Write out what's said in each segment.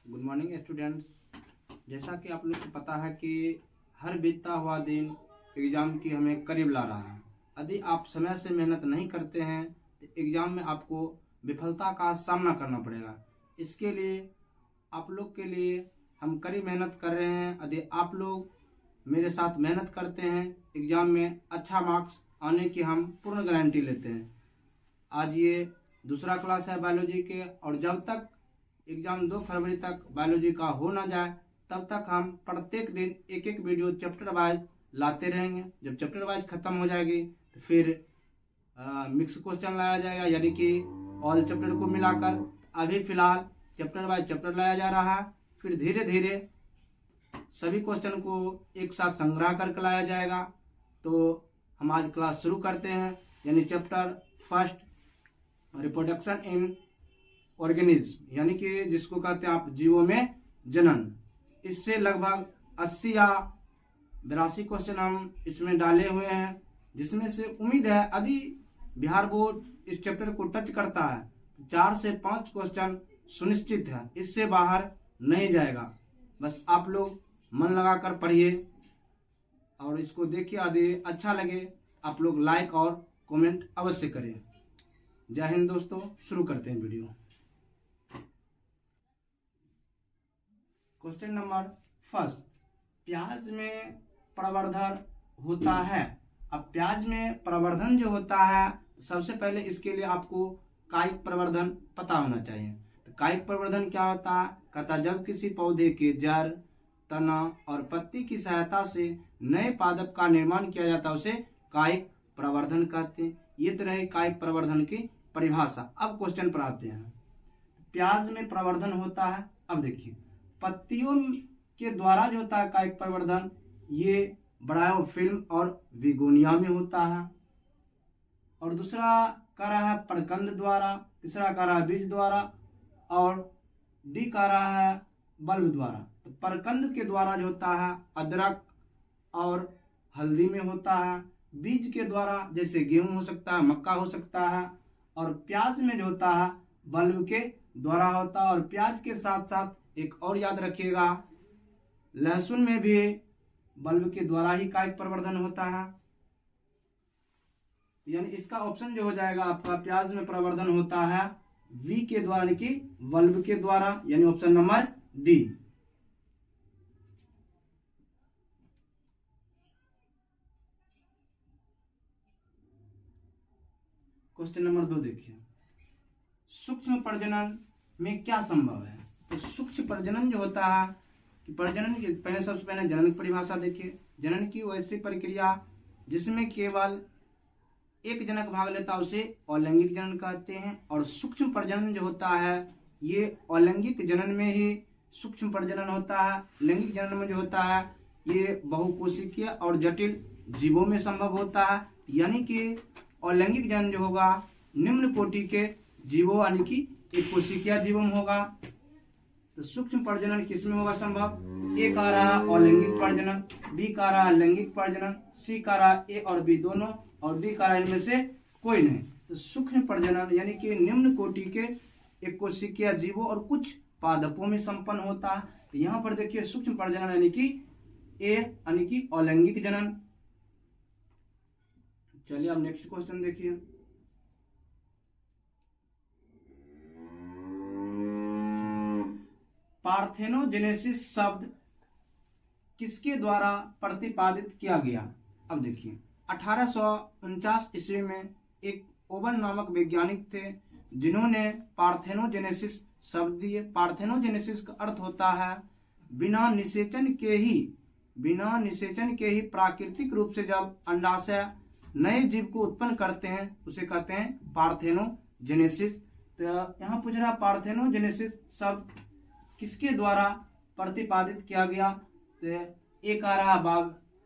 Good morning students. जैसा कि आप लोग को पता है कि हर बीतता हुआ दिन एग्ज़ाम की हमें करीब ला रहा है। यदि आप समय से मेहनत नहीं करते हैं तो एग्ज़ाम में आपको विफलता का सामना करना पड़ेगा। इसके लिए आप लोग के लिए हम कड़ी मेहनत कर रहे हैं। यदि आप लोग मेरे साथ मेहनत करते हैं एग्ज़ाम में अच्छा मार्क्स आने की हम पूर्ण गारंटी लेते हैं। आज ये दूसरा क्लास है बायोलॉजी के, और जब तक एग्ज़ाम 2 फरवरी तक बायोलॉजी का हो ना जाए तब तक हम प्रत्येक दिन एक एक वीडियो चैप्टर वाइज लाते रहेंगे। जब चैप्टर वाइज ख़त्म हो जाएगी तो फिर मिक्स क्वेश्चन लाया जाएगा, यानी कि ऑल चैप्टर को मिलाकर। अभी फ़िलहाल चैप्टर वाइज चैप्टर लाया जा रहा है, फिर धीरे धीरे सभी क्वेश्चन को एक साथ संग्रह करके लाया जाएगा। तो हम आज क्लास शुरू करते हैं, यानी chapter first reproduction in organism, यानी कि जिसको कहते हैं आप जीवों में जनन। इससे लगभग 80 या 82 क्वेश्चन हम इसमें डाले हुए हैं, जिसमें से उम्मीद है यदि बिहार बोर्ड इस चैप्टर को टच करता है तो 4 से 5 क्वेश्चन सुनिश्चित है, इससे बाहर नहीं जाएगा। बस आप लोग मन लगाकर पढ़िए और इसको देखिए। यदि अच्छा लगे आप लोग लाइक और कमेंट अवश्य करें। जय हिंद दोस्तों, शुरू करते हैं वीडियो। क्वेश्चन नंबर फर्स्ट, प्याज में प्रवर्धन होता है। अब प्याज में प्रवर्धन जो होता है, सबसे पहले इसके लिए आपको कायिक प्रवर्धन पता होना चाहिए। तो कायिक प्रवर्धन क्या होता है? कहता जब किसी पौधे के जड़, तना और पत्ती की सहायता से नए पादप का निर्माण किया जाता है उसे कायिक प्रवर्धन कहते हैं। ये तरह कायिक प्रवर्धन की परिभाषा। अब क्वेश्चन पर आते हैं। प्याज में प्रवर्धन होता है। अब देखिए, पत्तियों के द्वारा जो होता है कायिक प्रवर्धन, ये ब्रायोफिल्म और विगोनिया में होता है। और दूसरा कह रहा है प्रकंद द्वारा, तीसरा कह रहा है बीज द्वारा, और डी कह रहा है बल्ब द्वारा। तो प्रकंद के द्वारा जो होता है अदरक और हल्दी में होता है। बीज के द्वारा जैसे गेहूं हो सकता है, मक्का हो सकता है। और प्याज में जो होता है बल्ब के द्वारा होता है। और प्याज के साथ साथ एक और याद रखिएगा, लहसुन में भी बल्ब के द्वारा ही कायिक प्रवर्धन होता है। यानी इसका ऑप्शन जो हो जाएगा आपका, प्याज में प्रवर्धन होता है वी के द्वारा, यानी कि बल्ब के द्वारा, यानी option number D. Question number 2 देखिए, सूक्ष्म प्रजनन में क्या संभव है? तो सूक्ष्म प्रजनन जो होता है कि प्रजनन की पहले सबसे पहले जनन की परिभाषा देखिए। जनन की वैसी प्रक्रिया जिसमें केवल एक जनक भाग लेता है उसे अलैंगिक जनन कहते हैं। और सूक्ष्म प्रजनन जो होता है ये अलैंगिक जनन में ही सूक्ष्म प्रजनन होता है। लैंगिक जनन में जो होता है ये बहुकोशिकीय और जटिल जीवों में संभव होता है। यानी कि अलैंगिक जनन जो होगा निम्न कोटि के जीवों, यानी कि एक कोशिकीय जीवों में होगा। तो सूक्ष्म प्रजनन किसमें होगा संभव? ए का रहा अलैंगिक प्रजनन, बी का रहा लैंगिक प्रजनन, सी का रहा ए और बी दोनों, और डी का रहा इनमें से कोई नहीं। तो सूक्ष्म प्रजनन यानी कि निम्न कोटि के एक कोशिकीय जीवों और कुछ पादपों में संपन्न होता है। तो यहाँ पर देखिए सूक्ष्म प्रजनन यानी कि ए, यानी कि अलैंगिक जनन। चलिए अब नेक्स्ट क्वेश्चन देखिए। पार्थेनोजेनेसिस शब्द किसके द्वारा प्रतिपादित किया गया? अब देखिए 1849 ईस्वी में एक ओवन नामक वैज्ञानिक थे जिन्होंने पार्थेनोजेनेसिस शब्द दिए। पार्थेनोजेनेसिस का अर्थ होता है बिना निषेचन के ही प्राकृतिक रूप से जब अंडाशय नए जीव को उत्पन्न करते हैं उसे कहते हैं पार्थेनोजेनेसिस। तो यहाँ पूछ रहा पार्थेनोजेनेसिस शब्द किसके द्वारा प्रतिपादित किया गया? तो ए का रहा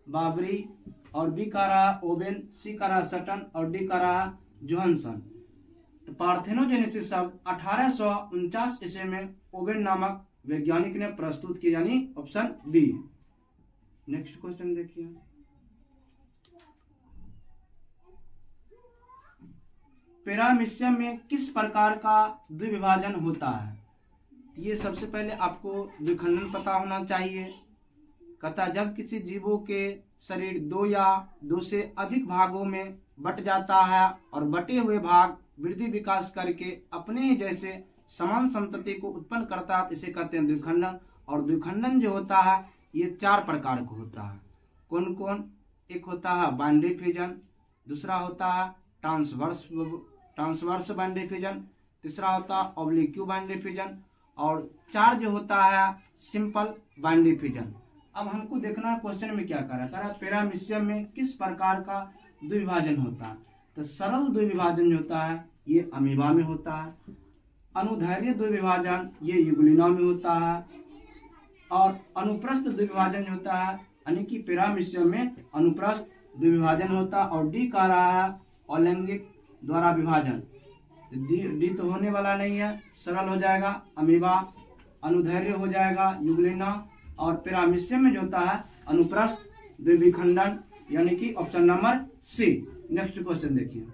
बाबरी, और बी का रहा ओवेन, सी का रहा सटन, और डी का रहा जोहानसन। तो पार्थेनोजेनेसिस शब्द 1849 ईस्वी में ओवेन नामक वैज्ञानिक ने प्रस्तुत किया, यानी ऑप्शन बी। नेक्स्ट क्वेश्चन देखिए। पैरामीशियम में किस प्रकार का द्विविभाजन होता है? ये सबसे पहले आपको द्विखंडन पता होना चाहिए। कहता जब किसी जीवों के शरीर दो या दो से अधिक भागों में बट जाता है और बटे हुए भाग वृद्धि विकास करके अपने ही जैसे समान संतति को उत्पन्न करता है, इसे कहते हैं द्विखंडन। और द्विखंडन जो होता है ये 4 प्रकार का होता है। कौन कौन? एक होता है बाइनरी फ्यूजन, दूसरा होता है ट्रांसवर्स बाइनरी फ्यूजन, तीसरा होता है ऑब्लिक्यू बाइनरी फ्यूजन, और 4 जो होता है सिंपल बाइनरी फ्यूजन। अब हमको देखना है क्वेश्चन में क्या करा पैरामीशियम में किस प्रकार का द्विभाजन होता है। तो सरल द्विभाजन जो होता है ये अमीबा में होता है, अनुदैर्घ्य द्विभाजन ये यूग्लिना में होता है, और अनुप्रस्थ द्विभाजन जो होता है यानी कि पैरामीशियम में अनुप्रस्थ द्विभाजन होता है। और डी कह रहा है अलैंगिक द्वारा विभाजन। डी तो होने वाला नहीं है, सरल हो जाएगा अमीबा, अनुदैर्घ्य हो जाएगा यूग्लिना, और पैरामीशियम में जो होता है अनुप्रस्थ द्विविखंडन यानी कि option number C. Next question देखिए,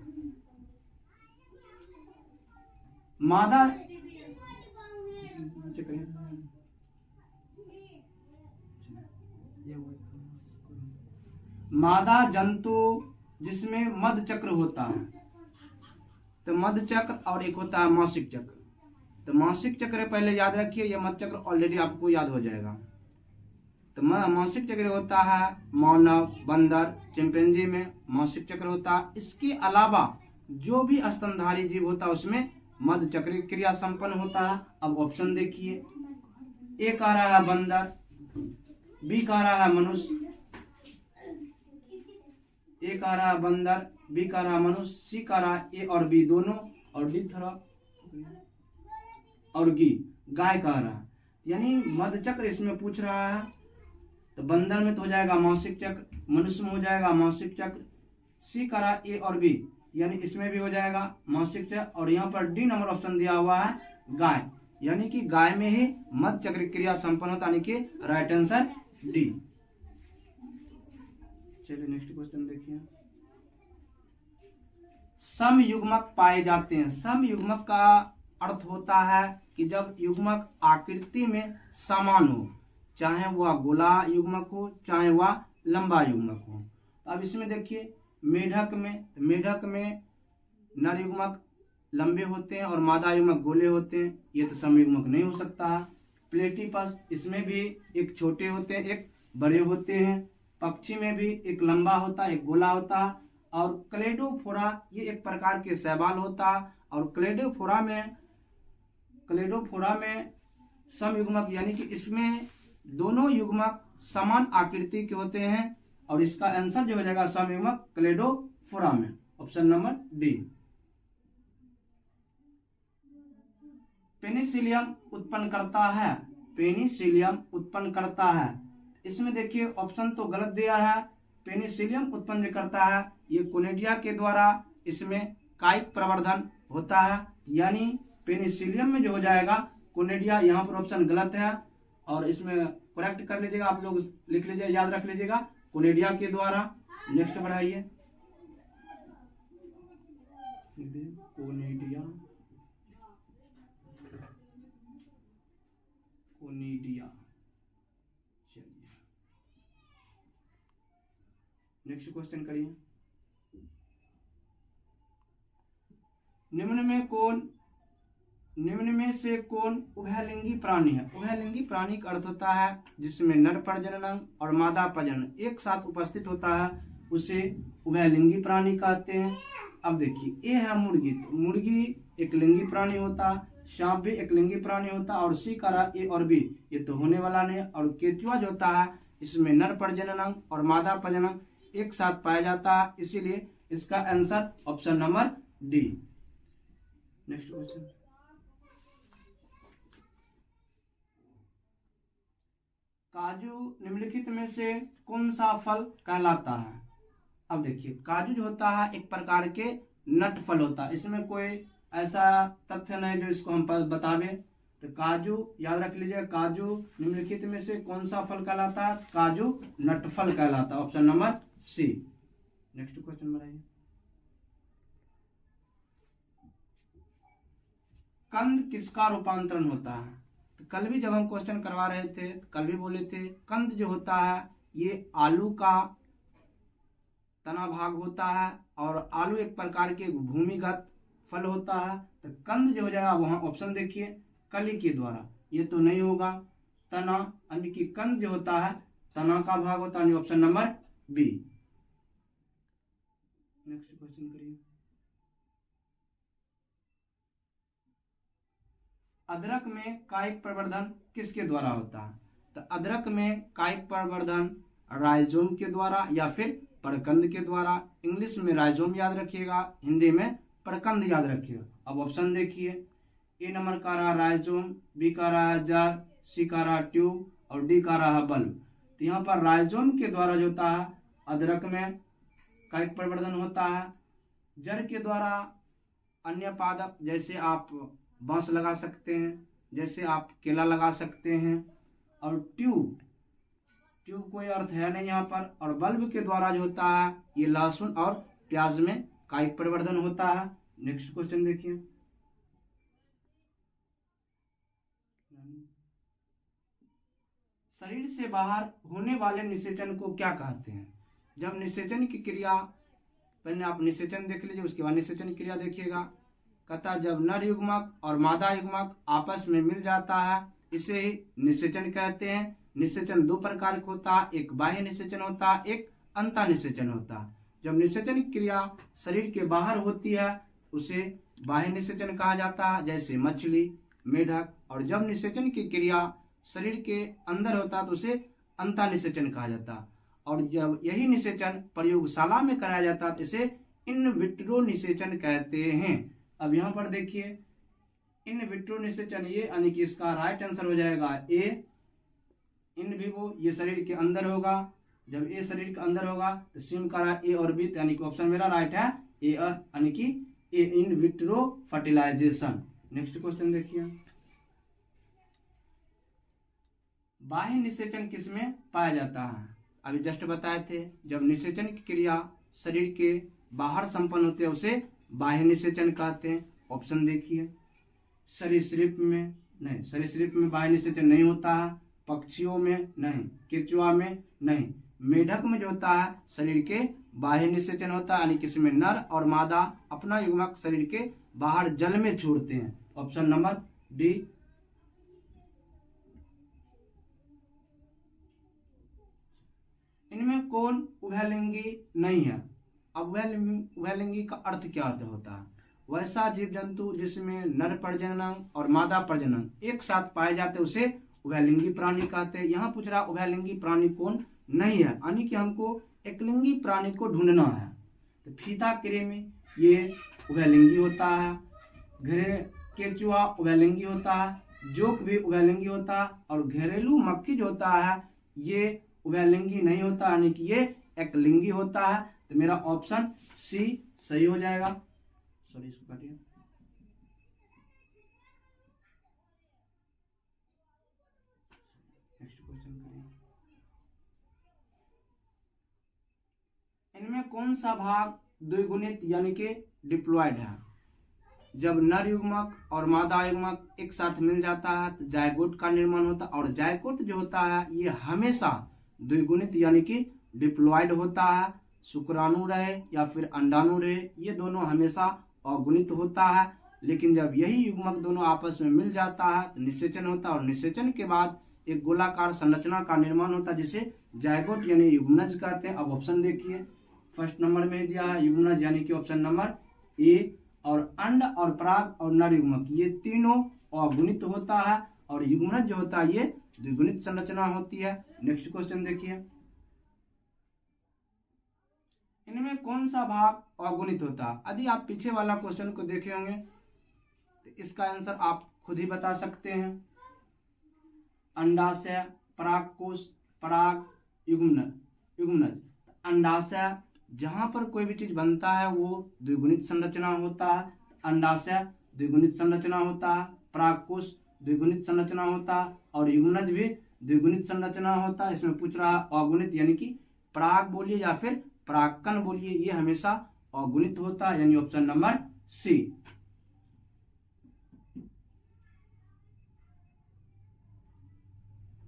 मादा जंतु जिसमें मध चक्र होता है, तो मध चक्र और एक होता है मासिक चक्र। तो मासिक चक्र पहले याद रखिए, यह मध चक्र ऑलरेडी आपको याद हो जाएगा। तो मासिक चक्र होता है मानव, बंदर, चिंपैंजी में मासिक चक्र होता है। इसके अलावा जो भी स्तनधारी जीव होता है उसमें मध चक्र क्रिया संपन्न होता है। अब ऑप्शन देखिए, ए कह रहा है बंदर, बी कह रहा है मनुष्य, ए कह रहा है बंदर, बी कह रहा है मनुष्य, सी कह रहा है ए और बी दोनों, और डी थोड़ा और गी गाय कह रहा है। यानी मध चक्र इसमें पूछ रहा है, तो बंदर में तो हो जाएगा मासिक चक्र, मनुष्य में हो जाएगा मासिक चक्र, सी कह रहा है ए और बी यानी इसमें भी हो जाएगा मासिक चक्र, और यहाँ पर डी नंबर ऑप्शन दिया हुआ है गाय, यानी कि गाय में ही मध चक्र क्रिया संपन्न होता है, यानी कि राइट आंसर डी। चलिए नेक्स्ट क्वेश्चन देखिए, समयुग्मक पाए जाते हैं। समयुग्मक का अर्थ होता है कि जब युग्मक आकृति में समान हो, चाहे वह गोला युग्मक हो चाहे वह लंबा युग्मक हो। तो अब इसमें देखिए मेढक में नर युग्मक लंबे होते हैं और मादा युग्मक गोले होते हैं, ये तो समयुग्मक नहीं हो सकता है। प्लेटिपस इसमें भी एक छोटे होते हैं एक बड़े होते हैं। पक्षी में भी एक लंबा होता है एक गोला होता है। और क्लेडोफोरा ये एक प्रकार के शैवाल होता है, और क्लेडोफोरा में समयुग्मक यानी कि इसमें दोनों युग्मक समान आकृति के होते हैं, और इसका आंसर जो हो जाएगा समयुग्मक क्लेडोफोरा में, ऑप्शन नंबर डी। पेनिसिलियम उत्पन्न करता है, इसमें देखिए ऑप्शन तो गलत दिया है। पेनिसिलियम उत्पन्न करता है ये कोनिडिया के द्वारा, इसमें कायिक प्रवर्धन होता है, यानी पेनिसिलियम में जो हो जाएगा कोनिडिया, यहाँ पर ऑप्शन गलत है, और इसमें करेक्ट कर लीजिएगा, आप लोग लिख लीजिए, याद रख लीजिएगा कोनिडिया के द्वारा। नेक्स्ट बढ़ाइए, कोनिडिया चलिए नेक्स्ट क्वेश्चन करिए, निम्न में से कौन उभयलिंगी प्राणी है। उभयलिंगी प्राणी का अर्थ होता है जिसमें नर प्रजनन और मादा प्रजनन एक साथ उपस्थित होता है, उसे उभयलिंगी प्राणी कहते हैं। अब देखिए ए है मुर्गी, तो मुर्गी एक लिंगी प्राणी होता, सांप भी एक लिंगी प्राणी होता, और सी करा ए और बी ये तो होने वाला नहीं। और केचुआ जो होता है इसमें नर प्रजनन और मादा प्रजनन एक साथ पाया जाता है, इसीलिए इसका answer option number D. Next question, काजू निम्नलिखित में से कौन सा फल कहलाता है। अब देखिए काजू जो होता है एक प्रकार के नट फल होता है, इसमें कोई ऐसा तथ्य नहीं जो इसको हम बतावे। तो काजू याद रख लीजिए, काजू निम्नलिखित में से कौन सा फल कहलाता है, काजू नट फल कहलाता है, option number C. Next question बनाइए, कंद किसका रूपांतरण होता है। तो कल भी जब हम क्वेश्चन करवा रहे थे तो कल भी बोले थे कंद जो होता है ये आलू का तना भाग होता है और आलू एक प्रकार के भूमिगत फल होता है। तो कंद जो हो जाएगा वहां ऑप्शन देखिए कली के द्वारा, ये तो नहीं होगा। तना यानी कि कंद जो होता है तना का भाग होता है, option number B. Next question करिए। अदरक में कायिक प्रवर्धन किसके द्वारा होता है? तो अदरक में कायिक प्रवर्धन राइजोम के द्वारा या फिर प्रकंद के द्वारा। इंग्लिश में राइजोम याद रखिएगा, हिंदी में प्रकंद याद रखिएगा। अब ऑप्शन देखिए, ए नंबर का रहा राइजोम, बी का रहा जार, सी का रहा ट्यूब और डी का रहा बल्ब। तो यहाँ पर राइजोम के द्वारा जो होता है अदरक में कायिक प्रवर्धन होता है। जड़ के द्वारा अन्य पादप जैसे आप बांस लगा सकते हैं, जैसे आप केला लगा सकते हैं। और ट्यूब कोई अर्थ है नहीं यहाँ पर। और बल्ब के द्वारा जो होता है ये लहसुन और प्याज में कायिक प्रवर्धन होता है। नेक्स्ट क्वेश्चन देखिए। शरीर से बाहर होने वाले निषेचन को क्या कहते हैं? जब निषेचन की क्रिया, पहले आप निषेचन देख लीजिए उसके बाद निषेचन क्रिया देखिएगा। कहता जब नर युग्मक और मादा युग्मक आपस में मिल जाता है इसे ही निषेचन कहते हैं। निषेचन दो प्रकार का होता है, एक बाह्य निषेचन होता है, एक अंतः निषेचन होता है। जब निषेचन क्रिया शरीर के बाहर होती है उसे बाह्य निषेचन कहा जाता है, जैसे मछली, मेढक। और जब निषेचन की क्रिया शरीर के अंदर होता है तो उसे अंतः निषेचन कहा जाता है। और जब यही निषेचन प्रयोगशाला में कराया जाता है तो इसे इन विट्रो निषेचन कहते हैं। अब यहाँ पर देखिए इन विट्रो निषेचन, ये यानी कि इसका राइट आंसर हो जाएगा ए, इन विवो, ये शरीर के अंदर होगा। जब ए शरीर के अंदर होगा तो सिम का ए और बी, यानी कि ऑप्शन मेरा राइट है ए, यानी कि A in vitro fertilisation. Next question देखिए। बाह्य निषेचन किसमें पाया जाता है? अभी जस्ट बताए थे, जब निषेचन की क्रिया शरीर के बाहर संपन्न होते हैं उसे बाह्य निषेचन कहते हैं। ऑप्शन देखिए, सरीसृप में नहीं, सरीसृप में बाह्य निषेचन नहीं होता है, पक्षियों में नहीं, केचुआ में नहीं, मेढक में जो होता है शरीर के बाह्य निषेचन होता है, यानी कि इसमें नर और मादा अपना युग्मक शरीर के बाहर जल में छोड़ते हैं। Option number D. इनमें कौन उभयलिंगी नहीं है? अब उभयलिंगी का अर्थ क्या होता है? वैसा जीव जंतु जिसमें नर प्रजनन और मादा प्रजनन एक साथ पाए जाते उसे उभयलिंगी प्राणी कहते हैं। यहाँ पूछ रहा उभयलिंगी प्राणी कौन नहीं है, यानी कि हमको एकलिंगी प्राणी को ढूंढना है। तो फीता कृमि ये उभयलिंगी होता है, केचुआ उभयलिंगी होता है, जोक भी उभयलिंगी होता है, और घरेलू मक्खी जो होता है ये उभयलिंगी नहीं होता, यानी कि ये एकलिंगी होता है। तो मेरा ऑप्शन सी सही हो जाएगा। सॉरी, इसको काटिए। नेक्स्ट क्वेश्चन करिए। इनमें कौन सा भाग द्विगुणित यानी कि डिप्लॉयड है? जब नर युग्मक और मादा युग्मक एक साथ मिल जाता है तो जायगोट का निर्माण होता है, और जायगोट जो होता है ये हमेशा द्विगुणित यानी कि डिप्लॉयड होता है। शुक्राणु रहे या फिर अंडाणु रहे, ये दोनों हमेशा अगुणित होता है। लेकिन जब यही युग्मक दोनों आपस में मिल जाता है तो निषेचन होता है, और निषेचन के बाद एक गोलाकार संरचना का निर्माण होता है जिसे जायगोट यानी युग्मनज कहते हैं। अब ऑप्शन देखिए, फर्स्ट नंबर में दिया है युग्मनज यानी कि ऑप्शन नंबर ए। और अंड और पराग और नर युग्मक ये तीनों अगुणित होता है, और युग्मनज जो होता है ये द्विगुणित संरचना होती है। नेक्स्ट क्वेश्चन देखिए। इनमें कौन सा भाग अगुणित होता है? यदि आप पीछे वाला क्वेश्चन को देखे होंगे तो इसका आंसर आप खुद ही बता सकते हैं। अंडाशय, परागकोश, पराग, युग्मनज। अंडाशय जहां पर कोई भी चीज बनता है वो द्विगुणित संरचना होता है। अंडाशय द्विगुणित संरचना होता है, परागकोश द्विगुणित संरचना होता है, और युग्मनज भी द्विगुणित संरचना होता है। इसमें पूछ रहा अगुणित यानी कि पराग बोलिए या फिर परागकण बोलिए, ये हमेशा अगुणित होता है, यानी ऑप्शन नंबर सी।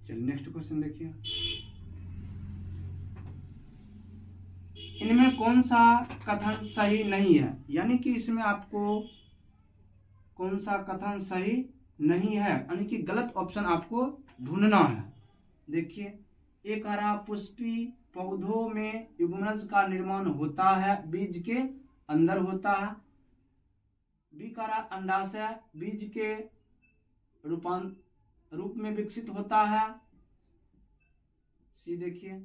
चलिए नेक्स्ट क्वेश्चन देखिए, इनमें कौन सा कथन सही नहीं है, यानी कि इसमें आपको कौन सा कथन सही नहीं है, यानी कि गलत ऑप्शन आपको ढूंढना है। देखिए, एक हरा पुष्पी पौधों में युग्मनज का निर्माण होता है, बीज के अंदर होता है। बी कारा अंडाशय बीज के रूप में विकसित होता है। सी देखिए,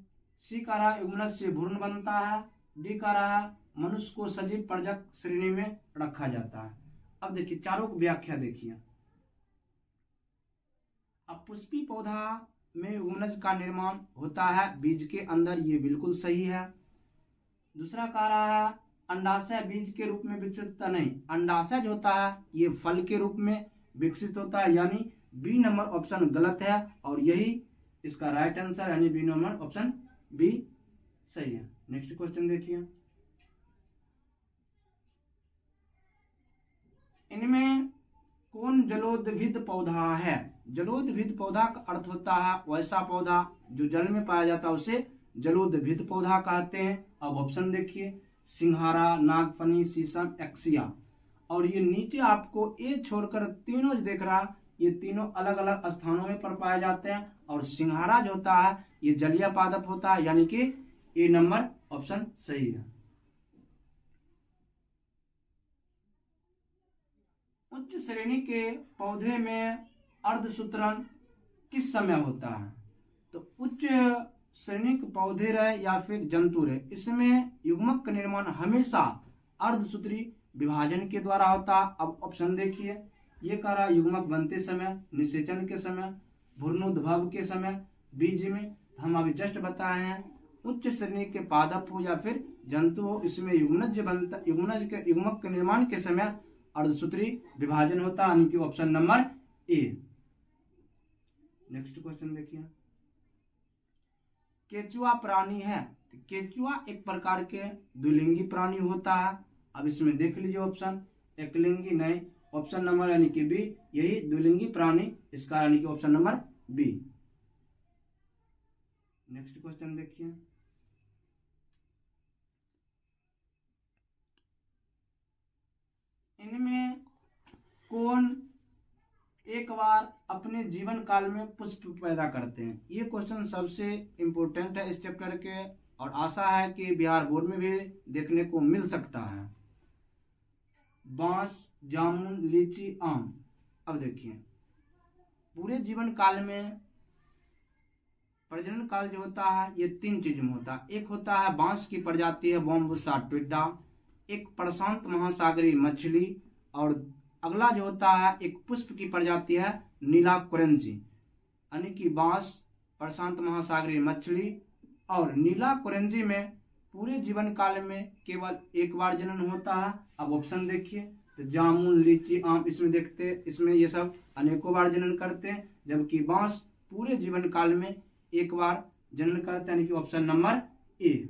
सी का रहा युग्मनज से भ्रूण बनता है। डी का रहा मनुष्य को सजीव प्रजक श्रेणी में रखा जाता है। अब देखिए चारों की व्याख्या देखिए। अब पुष्पी पौधा में युग्मनज का निर्माण होता है बीज के अंदर, ये बिल्कुल सही है। दूसरा कह रहा है अंडाशय बीज के रूप में विकसित होता नहीं, अंडाशय जो होता है ये फल के रूप में विकसित होता है, यानी बी नंबर ऑप्शन गलत है और यही इसका राइट आंसर, यानी बी नंबर ऑप्शन बी सही है। नेक्स्ट क्वेश्चन देखिए, इनमें कौन जलोद्भिद पौधा है? जलोद्भिद पौधा का अर्थ होता है वैसा पौधा जो जल में पाया जाता है, उसे जलोद्भिद पौधा कहते हैं। अब ऑप्शन देखिए, सिंघारा, नागफनी, शीशम, एक्सिया। और ये नीचे आपको ए छोड़कर तीनों जो देख रहा, ये तीनों अलग अलग स्थानों में पर पाए जाते हैं। और सिंघारा जो होता है ये जलीय पादप होता है, यानी कि ए नंबर ऑप्शन सही है। उच्च श्रेणी के पौधे में अर्धसूत्रण किस समय होता है? तो उच्च श्रेणी के पौधे रहे या फिर जंतु रहे, इसमें युग्मक का निर्माण हमेशा अर्धसूत्री विभाजन के द्वारा होता है। अब ऑप्शन देखिए, ये कह रहा युग्मक बनते समय, निषेचन के समय, भ्रूणोद्भव के समय, बीज में। हम अभी जस्ट बताए हैं उच्च श्रेणी के पादप हो या फिर जंतु हो, इसमें युग्मनज बनता, युग्मक के निर्माण के समय अर्धसूत्री विभाजन होता है, यानी कि option number A. Next question देखिए, केचुआ प्राणी है। केचुआ एक प्रकार के द्विलिंगी प्राणी होता है। अब इसमें देख लीजिए ऑप्शन, एकलिंगी नहीं, ऑप्शन नंबर यानी कि बी, यही द्विलिंगी प्राणी इसका, यानी कि option number B. Next question देखिए, इनमें कौन एक बार अपने जीवन काल में पुष्प पैदा करते हैं? ये क्वेश्चन सबसे इंपॉर्टेंट है इस चैप्टर के, और आशा है कि बिहार बोर्ड में भी देखने को मिल सकता है। बांस, जामुन, लीची, आम। अब देखिए, पूरे जीवन काल में प्रजनन काल जो होता है ये तीन चीज में होता है। एक होता है बांस की प्रजाति है बोम्बुसा ट्विडा, एक प्रशांत महासागरीय मछली, और अगला जो होता है एक पुष्प की प्रजाति है नीला कुरेंजी। यानी कि बांस, प्रशांत महासागरीय मछली और नीला कुरेंजी में पूरे जीवन काल में केवल एक बार जनन होता है। अब ऑप्शन देखिए, तो जामुन, लीची, आम, इसमें देखते इसमें ये सब अनेकों बार जनन करते हैं, जबकि बांस पूरे जीवन काल में एक बार जनन करते हैं, यानी कि ऑप्शन नंबर ए।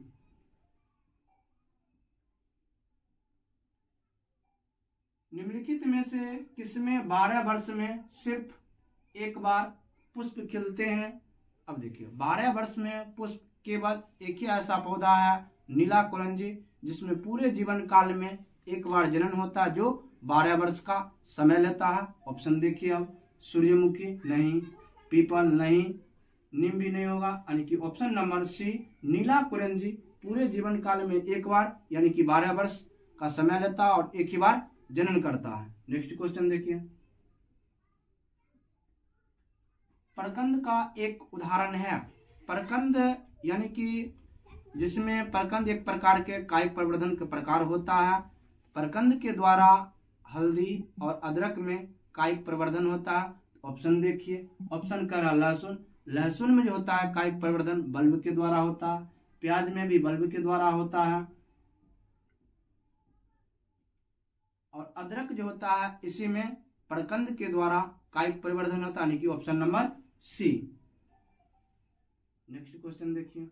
निम्नलिखित में से किसमें 12 वर्ष में सिर्फ एक बार पुष्प खिलते हैं? अब देखिए, 12 वर्ष में पुष्प केवल एक ही ऐसा पौधा है नीला कुरंजी, जिसमें पूरे जीवन काल में एक बार जनन होता है, जो 12 वर्ष का समय लेता है। ऑप्शन देखिए, अब सूर्यमुखी नहीं, पीपल नहीं, नीम भी नहीं होगा, यानी कि ऑप्शन नंबर सी नीला कुरंजी पूरे जीवन काल में एक बार, यानी कि 12 वर्ष का समय लेता है और एक ही बार जनन करता है। नेक्स्ट क्वेश्चन देखिए, परकंद का एक उदाहरण है। परकंद यानी कि जिसमें परकंद एक प्रकार के कायिक प्रवर्धन का प्रकार होता है। परकंद के द्वारा हल्दी और अदरक में कायिक प्रवर्धन होता है। ऑप्शन देखिए, ऑप्शन का लहसुन, लहसुन में जो होता है कायिक प्रवर्धन बल्ब के द्वारा होता है, प्याज में भी बल्ब के द्वारा होता है, और अदरक जो होता है इसी में परकंद के द्वारा कायिक परिवर्धन होता है, यानी कि option number C. Next question देखिए,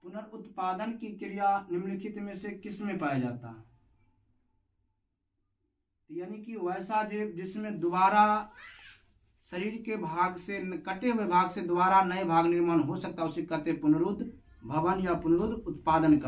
पुनरुत्पादन की क्रिया निम्नलिखित में से किस में पाया जाता है? यानी कि वैसा जीव जिसमें दोबारा शरीर के भाग से कटे हुए भाग से दोबारा नए भाग निर्माण हो सकता है, उसे कहते हैं पुनरुद्ध भवन या पुनरुद्ध उत्पादन।